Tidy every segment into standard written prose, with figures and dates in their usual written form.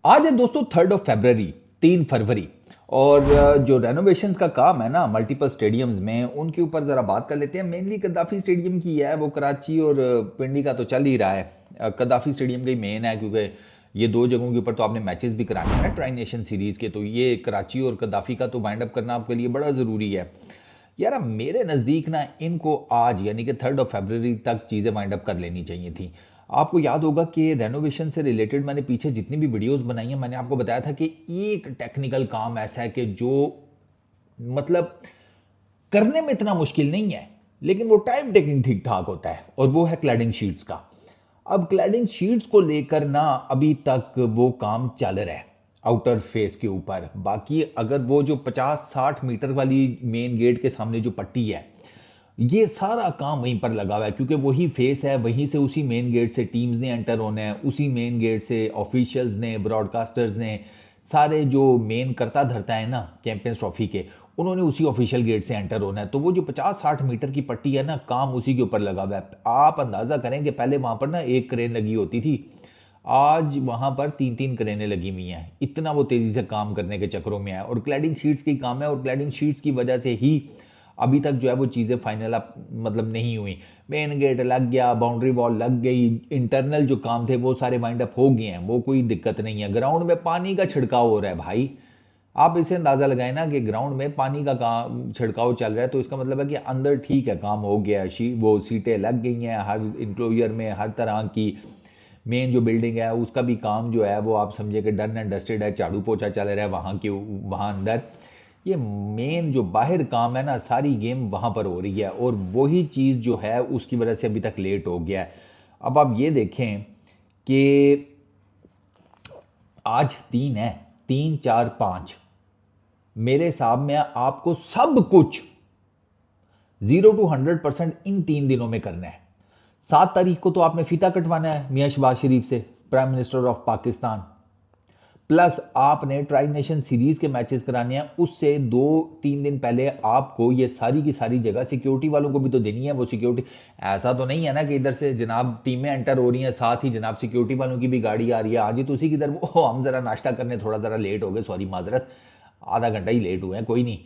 आज है दोस्तों 3 फरवरी 3 फरवरी। और जो रेनोवेशंस का काम है ना मल्टीपल स्टेडियम्स में उनके ऊपर ज़रा बात कर लेते हैं। मेनली कद्दाफी स्टेडियम की है, वो कराची और पिंडी का तो चल ही रहा है। कद्दाफी स्टेडियम का ही मेन है क्योंकि ये दो जगहों के ऊपर तो आपने मैचेस भी कराने हैं ना ट्राई नेशन सीरीज़ के, तो ये कराची और कद्दाफी का तो वाइंड अप करना आपके लिए बड़ा ज़रूरी है। यार मेरे नज़दीक ना इनको आज यानी कि 3 फरवरी तक चीज़ें वाइंड अप कर लेनी चाहिए थी। आपको याद होगा कि रेनोवेशन से रिलेटेड मैंने पीछे जितनी भी वीडियोस बनाई हैं मैंने आपको बताया था कि एक टेक्निकल काम ऐसा है कि जो मतलब करने में इतना मुश्किल नहीं है, लेकिन वो टाइम टेकिंग ठीक ठाक होता है, और वो है क्लैडिंग शीट्स का। अब क्लैडिंग शीट्स को लेकर ना अभी तक वो काम चल रहा है आउटर फेस के ऊपर। बाकी अगर वो जो 50-60 मीटर वाली मेन गेट के सामने जो पट्टी है, ये सारा काम वहीं पर लगा हुआ है क्योंकि वही फेस है, वहीं से उसी मेन गेट से टीम्स ने एंटर होना है, उसी मेन गेट से ऑफिशियल्स ने, ब्रॉडकास्टर्स ने, सारे जो मेन करता धरता है ना चैंपियंस ट्रॉफी के, उन्होंने उसी ऑफिशियल गेट से एंटर होना है। तो वो जो 50-60 मीटर की पट्टी है ना, काम उसी के ऊपर लगा हुआ है। आप अंदाज़ा करें कि पहले वहाँ पर ना एक क्रेन लगी होती थी, आज वहाँ पर 3-3 क्रेनें लगी हुई हैं। इतना वो तेज़ी से काम करने के चक्करों में है, और क्लैडिंग शीट्स की काम है, और क्लैडिंग शीट्स की वजह से ही अभी तक जो है वो चीज़ें फाइनल अप मतलब नहीं हुई। मेन गेट लग गया, बाउंड्री वॉल लग गई, इंटरनल जो काम थे वो सारे वाइंड अप हो गए हैं, वो कोई दिक्कत नहीं है। ग्राउंड में पानी का छिड़काव हो रहा है भाई, आप इसे अंदाज़ा लगाएं ना कि ग्राउंड में पानी का काम छिड़काव चल रहा है, तो इसका मतलब है कि अंदर ठीक है काम हो गया है। वो सीटें लग गई हैं हर इंक्लोजर में, हर तरह की। मेन जो बिल्डिंग है उसका भी काम जो है वो आप समझे कि डन एंड डस्टेड है, झाड़ू पोछा चल रहा है वहाँ के वहाँ अंदर। ये मेन जो बाहर काम है ना, सारी गेम वहाँ पर हो रही है, और वही चीज़ जो है उसकी वजह से अभी तक लेट हो गया है। अब आप ये देखें कि आज 3 है, 3, 4, 5, मेरे हिसाब में आपको सब कुछ 0 to 100% इन 3 दिनों में करना है। 7 तारीख को तो आपने फीता कटवाना है मियाँ शहबाज शरीफ से, prime minister of Pakistan. Plus आपने ट्राई नेशन सीरीज के मैचेस कराने हैं, उससे 2-3 दिन पहले आपको ये सारी की सारी जगह सिक्योरिटी वालों को भी तो देनी है। वो सिक्योरिटी ऐसा तो नहीं है ना कि इधर से जनाब टीमें एंटर हो रही हैं, साथ ही जनाब सिक्योरिटी वालों की भी गाड़ी आ रही है। आज ही तो उसी की तरफ वो हम ज़रा नाश्ता करने थोड़ा ज़रा लेट हो गए, सॉरी माजरत, आधा घंटा ही लेट हुए हैं, कोई नहीं,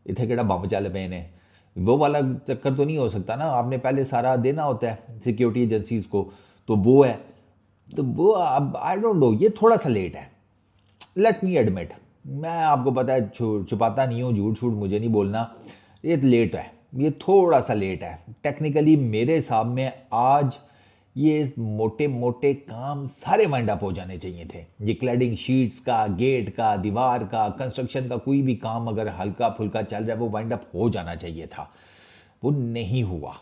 इतने केड़ा बम चल पे ने, वो वाला चक्कर तो नहीं हो सकता ना, आपने पहले सारा देना होता है सिक्योरिटी एजेंसीज को, तो वो है। तो वो अब आई डोंट नो, ये थोड़ा सा लेट है, लेट मी एडमिट। मैं आपको पता है छुपाता नहीं हूँ, झूठ छूट मुझे नहीं बोलना। ये लेट है, ये थोड़ा सा लेट है टेक्निकली मेरे हिसाब में। आज ये मोटे मोटे काम सारे वाइंड अप हो जाने चाहिए थे। ये क्लैडिंग शीट्स का, गेट का, दीवार का, कंस्ट्रक्शन का कोई भी काम अगर हल्का फुल्का चल रहा है वो वाइंड अप हो जाना चाहिए था, वो नहीं हुआ।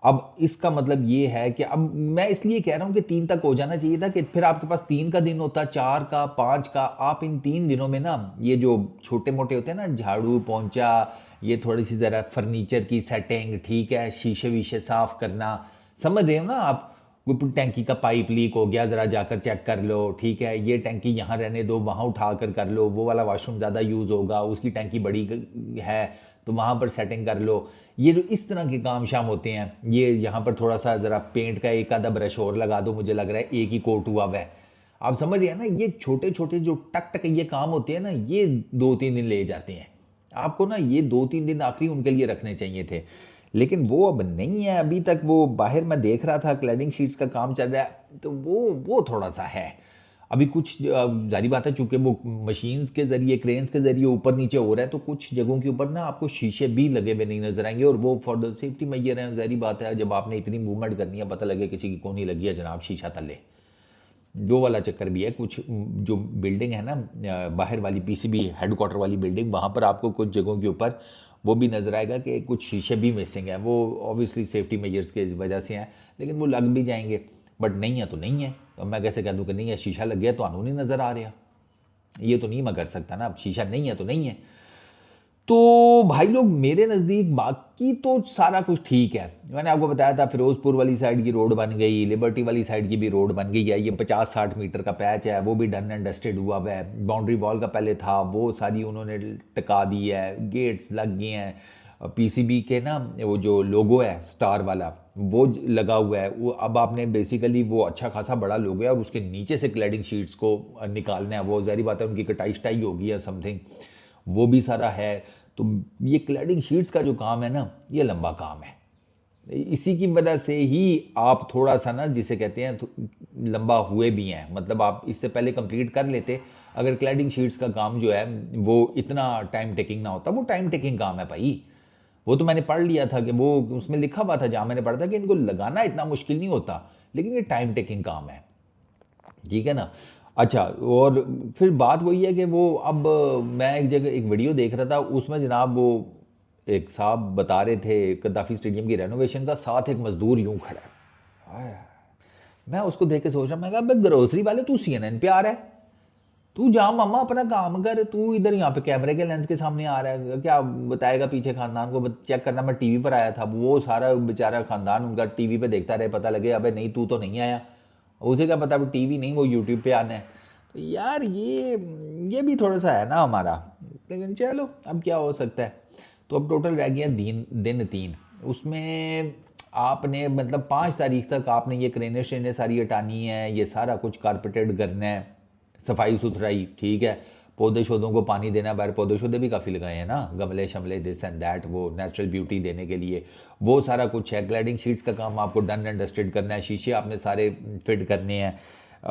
अब इसका मतलब ये है कि अब मैं इसलिए कह रहा हूँ कि 3 तक हो जाना चाहिए था, कि फिर आपके पास 3 का दिन होता, 4 का, 5 का। आप इन 3 दिनों में ना ये जो छोटे मोटे होते हैं ना, झाड़ू पोंछा, ये थोड़ी सी ज़रा फर्नीचर की सेटिंग, ठीक है, शीशे वीशे साफ़ करना, समझ रहे हो ना आप। कोई टैंकी का पाइप लीक हो गया, ज़रा जाकर चेक कर लो, ठीक है, ये टैंकी यहाँ रहने दो, वहाँ उठा कर लो, वो वाला वॉशरूम ज़्यादा यूज़ होगा, उसकी टैंकी बड़ी है तो वहाँ पर सेटिंग कर लो। ये जो इस तरह के काम शाम होते हैं, ये यहाँ पर थोड़ा सा ज़रा पेंट का एक आधा ब्रश और लगा दो, मुझे लग रहा है एक ही कोट हुआ हुआ है। आप समझ रहे हैं ना, ये छोटे छोटे जो टक टक ये काम होते हैं ना, ये 2-3 दिन ले जाते हैं। आपको ना ये 2-3 दिन आखिरी उनके लिए रखने चाहिए थे, लेकिन वो अब नहीं है। अभी तक वो बाहर मैं देख रहा था क्लैडिंग शीट्स का काम चल रहा है, तो वो थोड़ा सा है अभी कुछ। जारी बात है चूंकि वो मशीन्स के जरिए, क्रेन्स के जरिए ऊपर नीचे हो रहा है, तो कुछ जगहों के ऊपर ना आपको शीशे भी लगे हुए नहीं नजर आएंगे, और वो फॉर द सेफ्टी मैयर है। जारी बात है जब आपने इतनी मूवमेंट करनी है, पता लगे किसी की कोनी लगी है जनाब शीशा तले, जो वाला चक्कर भी है। कुछ जो बिल्डिंग है ना बाहर वाली पीसीबी हेडक्वार्टर वाली बिल्डिंग, वहाँ पर आपको कुछ जगहों के ऊपर वो भी नज़र आएगा कि कुछ शीशे भी मिसिंग है। वो ऑब्वियसली सेफ्टी मेजर्स के वजह से हैं, लेकिन वो लग भी जाएंगे। बट नहीं है तो नहीं है, तो मैं कैसे कह दूँ कि नहीं है, शीशा लग गया तो आनू नहीं नज़र आ रहा, ये तो नहीं मैं कर सकता ना। अब शीशा नहीं है तो नहीं है। तो भाई लोग मेरे नज़दीक बाकी तो सारा कुछ ठीक है। मैंने आपको बताया था फिरोजपुर वाली साइड की रोड बन गई, लिबर्टी वाली साइड की भी रोड बन गई है। ये 50-60 मीटर का पैच है, वो भी डन एंड डस्टेड हुआ है। बाउंड्री वॉल का पहले था, वो सारी उन्होंने टिका दी है, गेट्स लग गए हैं। पीसीबी के ना वो जो लोगो है स्टार वाला वो लगा हुआ है, वो अब आपने बेसिकली वो अच्छा खासा बड़ा लोगो है और उसके नीचे से क्लैडिंग शीट्स को निकालना है, वो ज़ाहिर बात है उनकी कटाई शटाई होगी या समथिंग, वो भी सारा है। तो ये क्लैडिंग शीट्स का जो काम है ना, ये लंबा काम है। इसी की वजह से ही आप थोड़ा सा ना जिसे कहते हैं लंबा हुए भी हैं, मतलब आप इससे पहले कंप्लीट कर लेते अगर क्लैडिंग शीट्स का काम जो है वो इतना टाइम टेकिंग ना होता। वो टाइम टेकिंग काम है भाई, वो तो मैंने पढ़ लिया था कि वो उसमें लिखा हुआ था, जहाँ मैंने पढ़ा था कि इनको लगाना इतना मुश्किल नहीं होता, लेकिन ये टाइम टेकिंग काम है, ठीक है ना। अच्छा, और फिर बात वही है कि वो अब मैं एक जगह एक वीडियो देख रहा था, उसमें जनाब वो एक साहब बता रहे थे कद्दाफी स्टेडियम की रेनोवेशन का, साथ एक मजदूर यूं खड़ा है। आय, मैं उसको देख के सोच रहा, मैं कहा भाई ग्रोसरी वाले तू सीएनएन पे आ रहा है, तू जा मामा अपना काम कर, तू इधर यहाँ पे कैमरे के लेंस के सामने आ रहा है, क्या बताएगा पीछे खानदान को चेक करना। मैं टीवी पर आया था, वो सारा बेचारा खानदान उनका टीवी पे देखता रहे, पता लगे अबे नहीं तू तो नहीं आया, उसे क्या पता वो टीवी नहीं वो यूट्यूब पे आना है। तो यार ये भी थोड़ा सा है ना हमारा, लेकिन चलो अब क्या हो सकता है। तो अब टोटल रह गया दिन 3, उसमें आपने मतलब 5 तारीख तक आपने ये क्रेनें श्रेनें सारी हटानी है, ये सारा कुछ कारपेटेड करना है, सफाई सुथराई, ठीक है, पौधे शौधों को पानी देना, बाहर पौधे शौधे भी काफ़ी लगाए हैं ना, गमले शमले दिस एंड दैट, वो नेचुरल ब्यूटी देने के लिए वो सारा कुछ है। क्लैडिंग शीट्स का काम आपको डन एंड डस्टेड करना है, शीशे आपने सारे फिट करने हैं,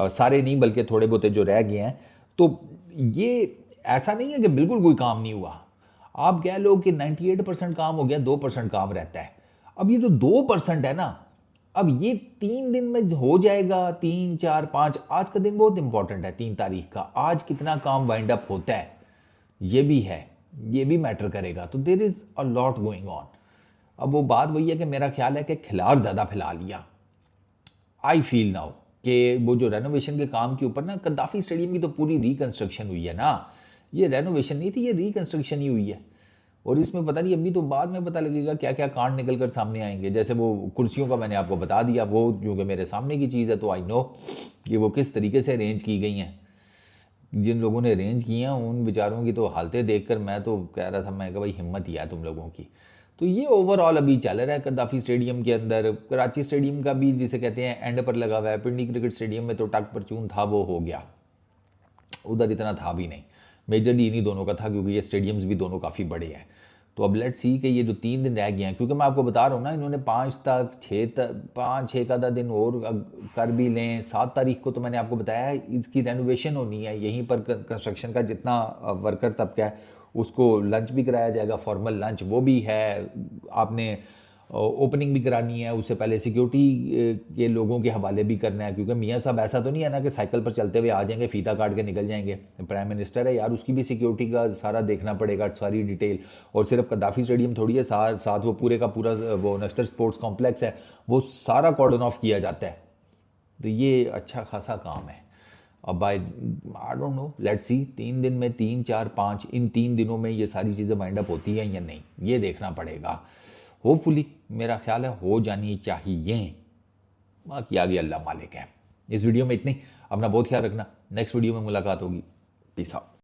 सारे नहीं बल्कि थोड़े बहुत जो रह गए हैं। तो ये ऐसा नहीं है कि बिल्कुल कोई काम नहीं हुआ, आप कह लो कि 98% काम हो गया, 2% काम रहता है। अब ये जो 2% है ना, अब ये 3 दिन में हो जाएगा, 3 4 5, आज का दिन बहुत इंपॉर्टेंट है 3 तारीख का, आज कितना काम वाइंड अप होता है ये भी है, ये भी मैटर करेगा। तो there is a lot going on. अब वो बात वही है कि मेरा ख्याल है कि खिलाड़ ज़्यादा फैला लिया, आई फील नाउ कि वो जो रेनोवेशन के काम के ऊपर ना, कद्दाफी स्टेडियम की तो पूरी रिकंस्ट्रक्शन हुई है ना, ये रेनोवेशन नहीं थी, ये रिकंस्ट्रक्शन ही हुई है। और इसमें पता नहीं अभी तो बाद में पता लगेगा क्या क्या कांड निकल कर सामने आएंगे। जैसे वो कुर्सियों का मैंने आपको बता दिया, वो क्योंकि मेरे सामने की चीज़ है तो आई नो कि वो किस तरीके से अरेंज की गई हैं। जिन लोगों ने अरेंज की हैं उन बेचारों की तो हालतें देखकर मैं तो कह रहा था, मैं कहा भाई हिम्मत ही है तुम लोगों की। तो ये ओवरऑल अभी चल रहा है कद्दाफी स्टेडियम के अंदर। कराची स्टेडियम का भी जिसे कहते हैं एंड पर लगा हुआ है, पिंडी क्रिकेट स्टेडियम में तो टक परचून था वो हो गया, उधर इतना था भी नहीं, मेजरली इन्हीं दोनों का था क्योंकि ये स्टेडियम्स भी दोनों काफ़ी बड़े हैं। तो अब लेट्स सी कि ये जो 3 दिन रह गए हैं, क्योंकि मैं आपको बता रहा हूँ ना, इन्होंने 5 का दिन और कर भी लें, 7 तारीख को तो मैंने आपको बताया है इसकी रेनोवेशन होनी है, यहीं पर कंस्ट्रक्शन का जितना वर्कर तबका है उसको लंच भी कराया जाएगा, फॉर्मल लंच वो भी है, आपने ओपनिंग भी करानी है, उससे पहले सिक्योरिटी के लोगों के हवाले भी करना है, क्योंकि मियाँ साहब ऐसा तो नहीं है ना कि साइकिल पर चलते हुए आ जाएंगे फीता काट के निकल जाएंगे, प्राइम मिनिस्टर है यार, उसकी भी सिक्योरिटी का सारा देखना पड़ेगा, सारी डिटेल। और सिर्फ कद्दाफी स्टेडियम थोड़ी है, साथ वो पूरे का पूरा वो नश्तर स्पोर्ट्स कॉम्प्लेक्स है, वो सारा कॉर्डन ऑफ किया जाता है। तो ये अच्छा खासा काम है। अब I don't know, let's see 3 दिन में 3 4 5 इन 3 दिनों में ये सारी चीज़ें वाइंड अप होती हैं या नहीं, ये देखना पड़ेगा। होपफुली मेरा ख्याल है हो जानी चाहिए, बाकी आगे अल्लाह मालिक है। इस वीडियो में इतनी, अपना बहुत ख्याल रखना, नेक्स्ट वीडियो में मुलाकात होगी, पीस आउट।